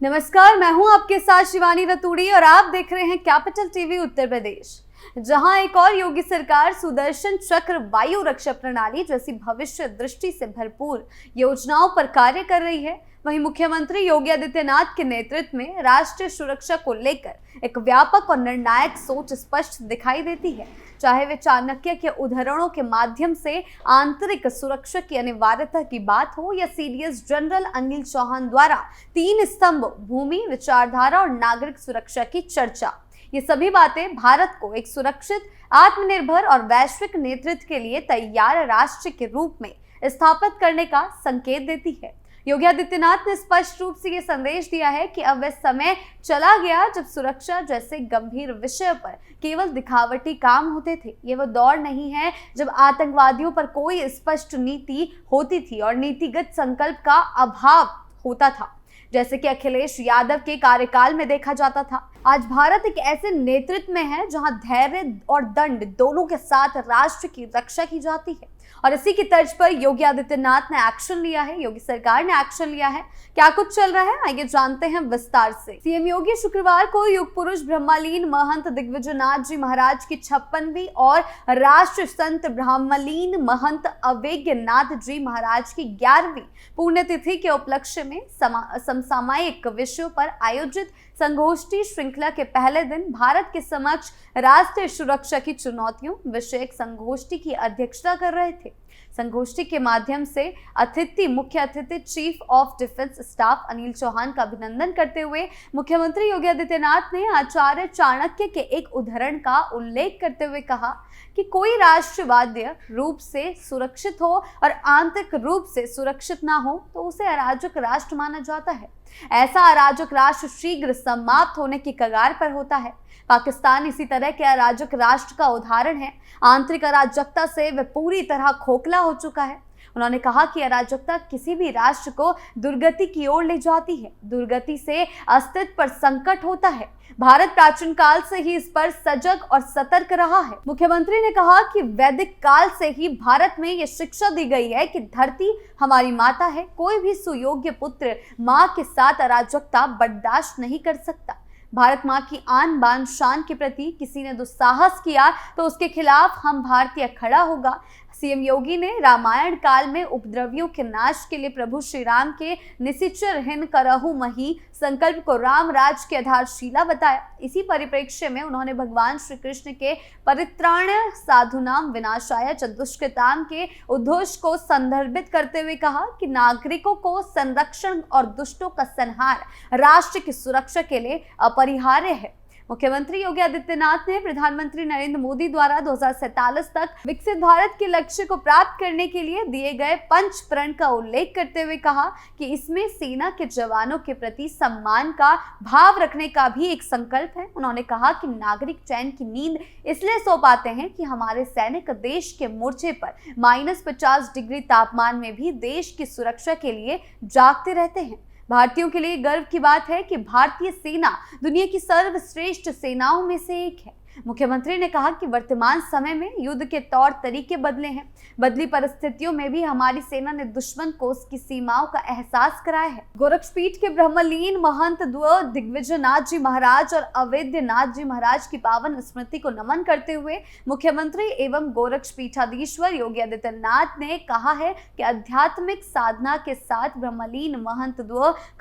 नमस्कार, मैं हूं आपके साथ शिवानी रतूड़ी और आप देख रहे हैं कैपिटल टीवी उत्तर प्रदेश। जहां एक और योगी सरकार सुदर्शन चक्र वायु रक्षा प्रणाली जैसी भविष्य दृष्टि से भरपूर योजनाओं पर कार्य कर रही है, वहीं मुख्यमंत्री योगी आदित्यनाथ के नेतृत्व में राष्ट्रीय सुरक्षा को लेकर एक व्यापक और निर्णायक सोच स्पष्ट दिखाई देती है। चाहे वे चाणक्य के उदाहरणों के माध्यम से आंतरिक सुरक्षा की अनिवार्यता की बात हो या सीडीएस जनरल अनिल चौहान द्वारा 3 स्तंभ भूमि, विचारधारा और नागरिक सुरक्षा की चर्चा, ये सभी बातें भारत को एक सुरक्षित, आत्मनिर्भर और वैश्विक नेतृत्व के लिए तैयार राष्ट्र के रूप में स्थापित करने का संकेत देती है। योगी आदित्यनाथ ने स्पष्ट रूप से ये संदेश दिया है कि अब वह समय चला गया जब सुरक्षा जैसे गंभीर विषय पर केवल दिखावटी काम होते थे। ये वो दौर नहीं है जब आतंकवादियों पर कोई स्पष्ट नीति होती थी और नीतिगत संकल्प का अभाव होता था, जैसे कि अखिलेश यादव के कार्यकाल में देखा जाता था। आज भारत एक ऐसे नेतृत्व में है जहां धैर्य और दंड दोनों के साथ राष्ट्र की रक्षा की जाती है और इसी की तर्ज पर योगी आदित्यनाथ ने एक्शन लिया है, योगी सरकार ने एक्शन लिया है। क्या कुछ चल रहा है, आइए जानते हैं विस्तार से। सीएम योगी शुक्रवार को युग पुरुष ब्रह्मलीन महंत दिग्विजयनाथ जी महाराज की 56वीं और राष्ट्र संत ब्रह्मलीन महंत अवेद्यनाथ जी महाराज की 11वीं पुण्यतिथि के उपलक्ष्य में समसामयिक विषयों पर आयोजित संगोष्ठी श्रृंखला के पहले दिन भारत के समक्ष राष्ट्रीय सुरक्षा की चुनौतियों विषयक संगोष्ठी की अध्यक्षता कर रहे थे। संगोष्ठी के माध्यम से मुख्य अतिथि chief of defence staff Anil Chauhan का अभिनंदन करते हुए मुख्यमंत्री योगी आदित्यनाथ ने आचार्य चाणक्य के एक उदाहरण का उल्लेख करते हुए कहा कि कोई राष्ट्रवाद्य रूप से सुरक्षित हो और आंतरिक रूप से सुरक्षित ना हो तो उसे अराजक राष्ट्र माना जाता है। ऐसा अराजक राष्ट्र शीघ्र समाप्त होने की कगार पर होता है। पाकिस्तान इसी तरह के अराजक राष्ट्र का उदाहरण है। आंतरिक अराजकता से वह पूरी तरह खोखला हो चुका है। उन्होंने कहा कि अराजकता किसी भी राष्ट्र को दुर्गति की ओर ले जाती है। दुर्गति से अस्तित्व पर संकट होता है। भारत प्राचीन काल से ही इस पर सजग और सतर्क रहा है। मुख्यमंत्री ने कहा कि वैदिक काल से ही भारत में यह शिक्षा दी गई है कि धरती हमारी माता है। कोई भी सुयोग्य पुत्र माँ के साथ अराजकता बर्दाश्त नहीं कर सकता। भारत माँ की आन बान शान के प्रति किसी ने दुस्साहस किया तो उसके खिलाफ हम भारतीय खड़ा होगा। सीएम योगी ने रामायण काल में उपद्रवियों के नाश के लिए प्रभु श्री राम के निशिचर हिन करहु मही संकल्प को राम राज की आधारशिला बताया। इसी परिप्रेक्ष्य में उन्होंने भगवान श्री कृष्ण के परित्राण साधुनाम विनाशाय च दुष्कृताम के उद्घोष को संदर्भित करते हुए कहा कि नागरिकों को संरक्षण और दुष्टों का संहार राष्ट्र की सुरक्षा के लिए अपरिहार्य है। मुख्यमंत्री योगी आदित्यनाथ ने प्रधानमंत्री नरेंद्र मोदी द्वारा 2047 तक विकसित भारत के लक्ष्य को प्राप्त करने के लिए दिए गए 5 प्रण का उल्लेख करते हुए कहा कि इसमें सेना के जवानों के प्रति सम्मान का भाव रखने का भी एक संकल्प है। उन्होंने कहा कि नागरिक चैन की नींद इसलिए सो पाते हैं कि हमारे सैनिक देश के मोर्चे पर -50 डिग्री तापमान में भी देश की सुरक्षा के लिए जागते रहते हैं। भारतीयों के लिए गर्व की बात है कि भारतीय सेना दुनिया की सर्वश्रेष्ठ सेनाओं में से एक है। मुख्यमंत्री ने कहा कि वर्तमान समय में युद्ध के तौर तरीके बदले हैं। बदली परिस्थितियों में भी हमारी सेना ने दुश्मन को उसकी सीमाओं का एहसास कराया है। गोरक्षपीठ के ब्रह्मलीन महंत दिग्विजयनाथ जी महाराज और अवेद्यनाथ जी महाराज की पावन स्मृति को नमन करते हुए मुख्यमंत्री एवं गोरक्षपीठाधीश्वर योगी आदित्यनाथ ने कहा है कि आध्यात्मिक साधना के साथ ब्रह्मलीन महंत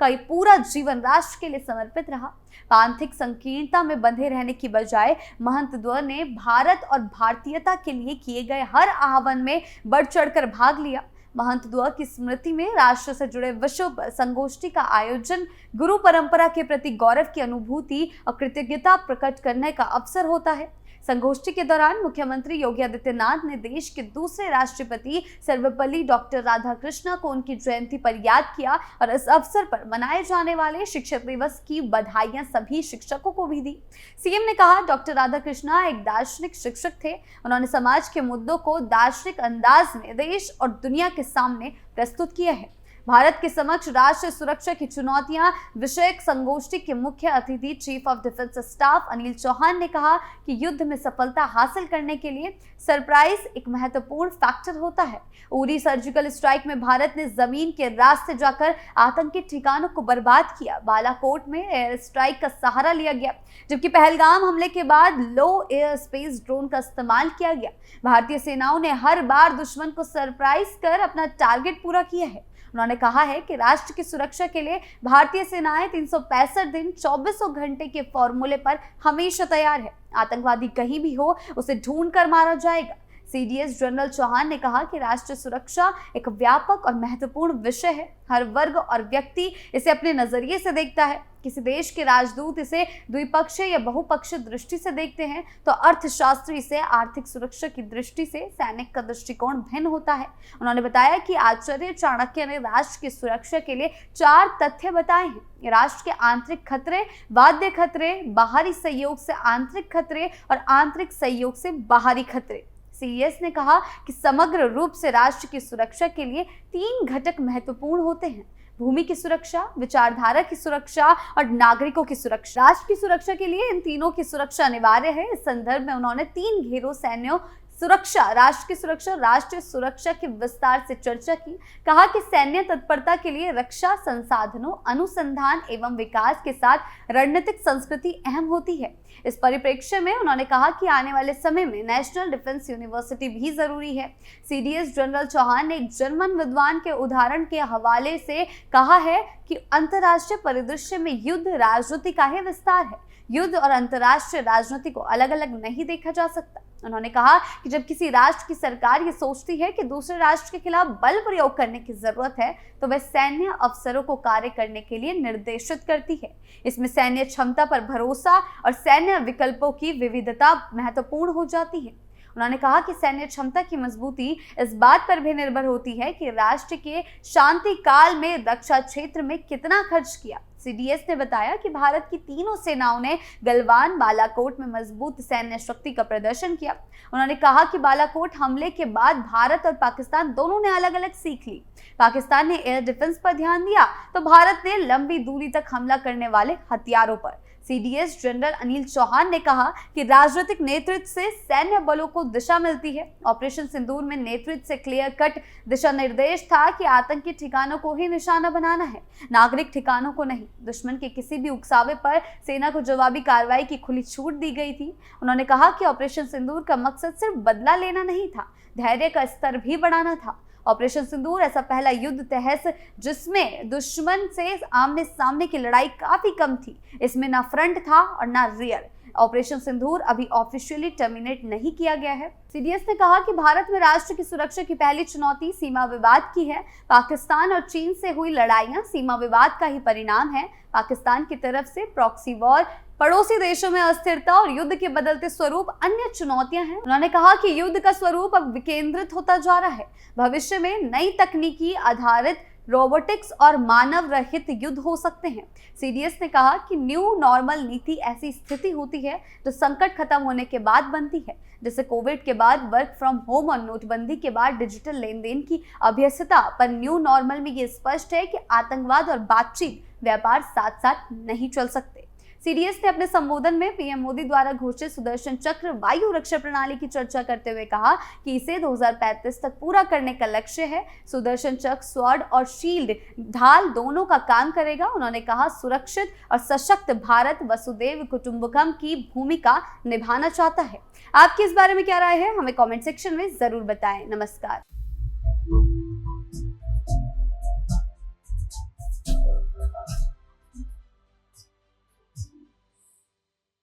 का पूरा जीवन राष्ट्र के लिए समर्पित रहा। पांथिक संकीर्णता में बंधे रहने की बजाय महंत ने भारत और भारतीयता के लिए किए गए हर आह्वान में बढ़ चढ़कर भाग लिया। महंत की स्मृति में राष्ट्र से जुड़े विषयों पर संगोष्ठी का आयोजन गुरु परंपरा के प्रति गौरव की अनुभूति और कृतज्ञता प्रकट करने का अवसर होता है। संगोष्ठी के दौरान मुख्यमंत्री योगी आदित्यनाथ ने देश के दूसरे राष्ट्रपति सर्वपल्ली डॉक्टर राधाकृष्णन को उनकी जयंती पर याद किया और इस अवसर पर मनाए जाने वाले शिक्षक दिवस की बधाइयां सभी शिक्षकों को भी दी। सीएम ने कहा डॉक्टर राधाकृष्णन एक दार्शनिक शिक्षक थे। उन्होंने समाज के मुद्दों को दार्शनिक अंदाज में देश और दुनिया के सामने प्रस्तुत किया है। भारत के समक्ष राष्ट्रीय सुरक्षा की चुनौतियां विषयक संगोष्ठी के मुख्य अतिथि chief of defence staff Anil Chauhan ने कहा कि युद्ध में सफलता हासिल करने के लिए सरप्राइज एक महत्वपूर्ण फैक्टर होता है। उरी सर्जिकल स्ट्राइक में भारत ने जमीन के रास्ते जाकर आतंकी ठिकानों को बर्बाद किया। बालाकोट में एयर स्ट्राइक का सहारा लिया गया, जबकि पहलगाम हमले के बाद लो एयर स्पेस ड्रोन का इस्तेमाल किया गया। भारतीय सेनाओं ने हर बार दुश्मन को सरप्राइज कर अपना टारगेट पूरा किया है। उन्होंने कहा है कि राष्ट्र की सुरक्षा के लिए भारतीय सेनाएं 365 दिन 24 घंटे के फॉर्मूले पर हमेशा तैयार है। आतंकवादी कहीं भी हो, उसे ढूंढ कर मारा जाएगा। सीडीएस जनरल चौहान ने कहा कि राष्ट्रीय सुरक्षा एक व्यापक और महत्वपूर्ण विषय है। हर वर्ग और व्यक्ति इसे अपने नजरिए से देखता है। किसी देश के राजदूत इसे द्विपक्षीय या बहुपक्षीय दृष्टि से देखते हैं, तो अर्थशास्त्री इसे आर्थिक सुरक्षा की दृष्टि से, सैनिक का दृष्टिकोण भिन्न होता है। उन्होंने बताया कि आचार्य चाणक्य ने राष्ट्र की सुरक्षा के लिए 4 तथ्य बताए हैं। राष्ट्र के आंतरिक खतरे, बाह्य खतरे, बाहरी सहयोग से आंतरिक खतरे और आंतरिक सहयोग से बाहरी खतरे। सीएस ने कहा कि समग्र रूप से राष्ट्र की सुरक्षा के लिए 3 घटक महत्वपूर्ण होते हैं: भूमि की सुरक्षा, विचारधारा की सुरक्षा और नागरिकों की सुरक्षा। राष्ट्र की सुरक्षा के लिए इन तीनों की सुरक्षा अनिवार्य है। इस संदर्भ में उन्होंने 3 घेरों सैन्य सुरक्षा, राष्ट्र की सुरक्षा, राष्ट्रीय सुरक्षा की विस्तार से चर्चा की। कहा कि सैन्य तत्परता के लिए रक्षा संसाधनों, अनुसंधान एवं विकास के साथ रणनीतिक संस्कृति अहम होती है। इस परिप्रेक्ष्य में उन्होंने कहा कि आने वाले समय में नेशनल डिफेंस यूनिवर्सिटी भी जरूरी है। सीडीएस जनरल चौहान ने एक जर्मन विद्वान के उदाहरण के हवाले से कहा है कि अंतर्राष्ट्रीय परिदृश्य में युद्ध राजनीति का ही विस्तार है। युद्ध और अंतर्राष्ट्रीय राजनीति को अलग अलग नहीं देखा जा सकता। उन्होंने कहा कि जब किसी राष्ट्र की सरकार ये सोचती है कि दूसरे राष्ट्र के खिलाफ बल प्रयोग करने की जरूरत है, तो वह सैन्य अफसरों को कार्य करने के लिए निर्देशित करती है। इसमें सैन्य क्षमता पर भरोसा और सैन्य विकल्पों की विविधता महत्वपूर्ण हो जाती है। उन्होंने कहा कि सैन्य क्षमता की मजबूती इस बात पर भी निर्भर होती है कि राष्ट्र के शांति काल में रक्षा क्षेत्र में कितना खर्च किया। सीडीएस ने बताया कि भारत की तीनों सेनाओं ने गलवान, बालाकोट में मजबूत सैन्य शक्ति का प्रदर्शन किया। उन्होंने कहा कि बालाकोट हमले के बाद भारत और पाकिस्तान दोनों ने अलग अलग सीख ली। पाकिस्तान ने एयर डिफेंस पर ध्यान दिया, तो भारत ने लंबी दूरी तक हमला करने वाले हथियारों पर। सीडीएस जनरल अनिल चौहान ने कहा कि राजनीतिक नेतृत्व से सैन्य बलों को दिशा मिलती है। ऑपरेशन सिंदूर में नेतृत्व से क्लियर कट दिशा निर्देश था कि आतंकी ठिकानों को ही निशाना बनाना है, नागरिक ठिकानों को नहीं। दुश्मन के किसी भी उकसावे पर सेना को जवाबी कार्रवाई की खुली छूट दी गई थी। उन्होंने कहा कि ऑपरेशन सिंदूर का मकसद सिर्फ बदला लेना नहीं था, धैर्य का स्तर भी बढ़ाना था। ऑपरेशन सिंदूर ऐसा पहला युद्ध तहस जिसमें दुश्मन से आमने सामने की लड़ाई काफी कम थी। इसमें ना फ्रंट था और ना रियर। ऑपरेशन सिंदूर अभी ऑफिशियली टर्मिनेट नहीं किया गया है। सीडीएस ने कहा कि भारत में राष्ट्र की सुरक्षा की पहली चुनौती सीमा विवाद की है। पाकिस्तान और चीन से हुई लड़ाइयां सीमा विवाद का ही परिणाम है। पाकिस्तान की तरफ से प्रॉक्सी वॉर, पड़ोसी देशों में अस्थिरता और युद्ध के बदलते स्वरूप अन्य चुनौतियां हैं। उन्होंने कहा कि युद्ध का स्वरूप अब विकेंद्रित होता जा रहा है। भविष्य में नई तकनीकी आधारित रोबोटिक्स और मानव रहित युद्ध हो सकते हैं। सीडीएस ने कहा कि न्यू नॉर्मल नीति ऐसी स्थिति होती है जो संकट खत्म होने के बाद बनती है, जैसे कोविड के बाद वर्क फ्रॉम होम और नोटबंदी के बाद डिजिटल लेन देन की अभ्यस्तता। पर न्यू नॉर्मल में ये स्पष्ट है कि आतंकवाद और बातचीत, व्यापार साथ साथ नहीं चल सकते। सीडीएस ने अपने संबोधन में पीएम मोदी द्वारा घोषित सुदर्शन चक्र वायु रक्षा प्रणाली की चर्चा करते हुए कहा कि इसे 2035 तक पूरा करने का लक्ष्य है। सुदर्शन चक्र स्वॉर्ड और शील्ड, ढाल दोनों का काम करेगा। उन्होंने कहा सुरक्षित और सशक्त भारत वसुदेव कुटुंबकम की भूमिका निभाना चाहता है। आपकी इस बारे में क्या राय है, हमें कमेंट सेक्शन में जरूर बताएं। नमस्कार।